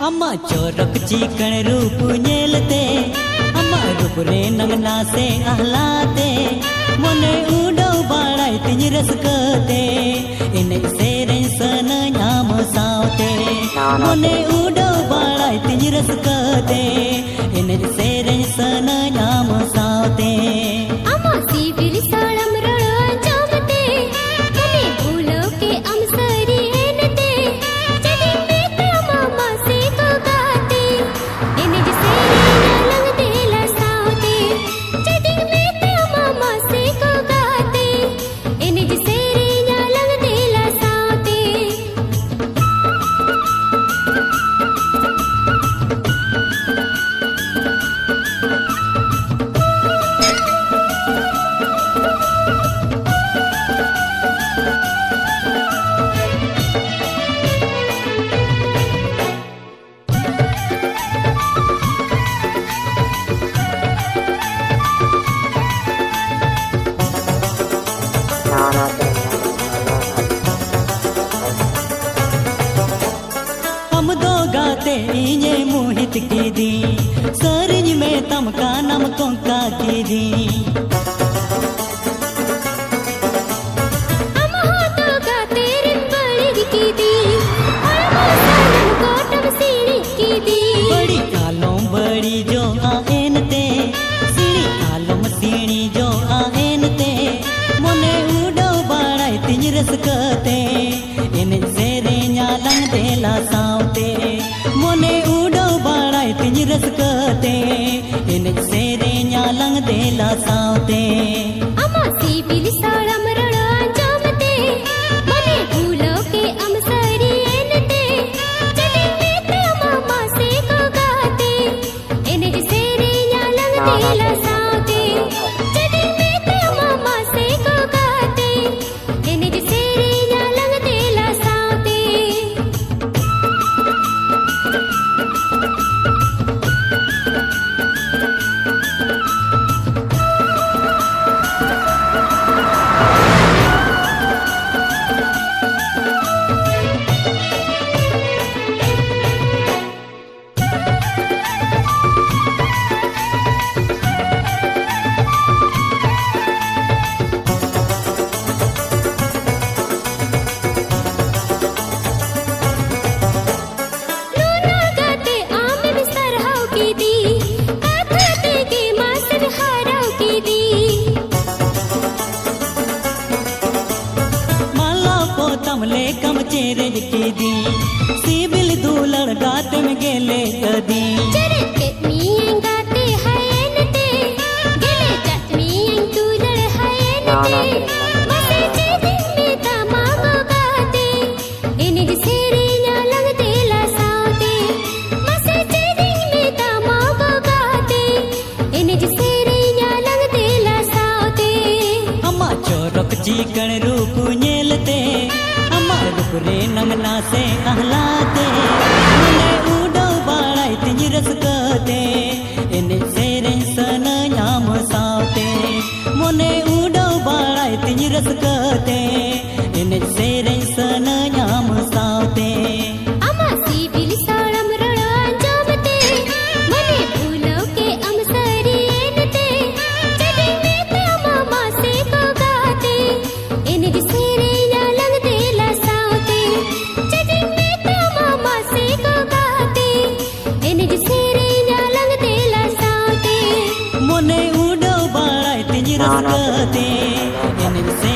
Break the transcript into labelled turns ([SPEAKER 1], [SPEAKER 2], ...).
[SPEAKER 1] अम्मा चोरक चिकन रूप नेलते अम्मा रूप रे नंगना से आहलाते मोने उडो बाड़ाई तिज रसकते इने सेरे सन नाम सावते मोने उडो बाड़ाई तिज रसकते इने सेरे सन नाम सावते
[SPEAKER 2] अम्मा सीबिल सालम रण जमते मने भूलो के अमसरी एनते जदी में अम्मा से को गाते इने जसे लंग देला सावते जदी में अम्मा से को गाते इने जसे लंग देला सावते
[SPEAKER 1] हम दो गाते इने मोहित की दी सरज में तमका नम कोंका की दी
[SPEAKER 2] हम हो तो गाते रिंबड़ी की दी सालम कोटम सीढ़ी की दी
[SPEAKER 1] बड़ी कालों बड़ी जो आएन ते सीढ़ी कालों सीढ़ी जो आएन ते मोने उडो बाड़ाई तिज रसकते इन सेरे न्यालंग देला सावते मोने उडो बाड़ाई तिज रसकते इन सेरे न्यालंग देला सावते
[SPEAKER 2] अम्मा सीबिल सालम रण जमते मने भूलो के अमसरी एनते जदी में अम्मा से को गाते इने जसे लंग देला सावते जदी में अम्मा से को गाते इने जसे लंग देला सावते नूना गाते आम बिस्तर हाउ की दी काथते के मासन हाराउ की दी
[SPEAKER 1] माला पोतम ले कम चेरेज की दी सीबिल दूलड़ गाते में गेले कदी
[SPEAKER 2] चरते मीएं गाते हयनते गेले जत मीएं तूलड़ हयनते मसे चेदिन में तमागो गाते इने जसे लंग देला सावते मसे चेदिन में तमागो गाते इने जसे लंग देला सावते
[SPEAKER 1] अम्मा चोरक चिकन रूप नेलते अम्मा रूप रे नंगना से आहलाते मोने उडो बाड़ाई तिज रसकते इन सेरे सन नाम सावते मोने उडो बाड़ाई तिज रसकते इन सेरे सन नाम सावते
[SPEAKER 2] अम्मा सीबिल सालम रण जमते मने भूलो के अमसरी एनते जदी में अम्मा से को गाते इने जसे लंग देला सावते जदी में अम्मा से को गाते इने जसे लंग देला सावते
[SPEAKER 1] मोने उडो बाड़ाई तिज रसकते इन से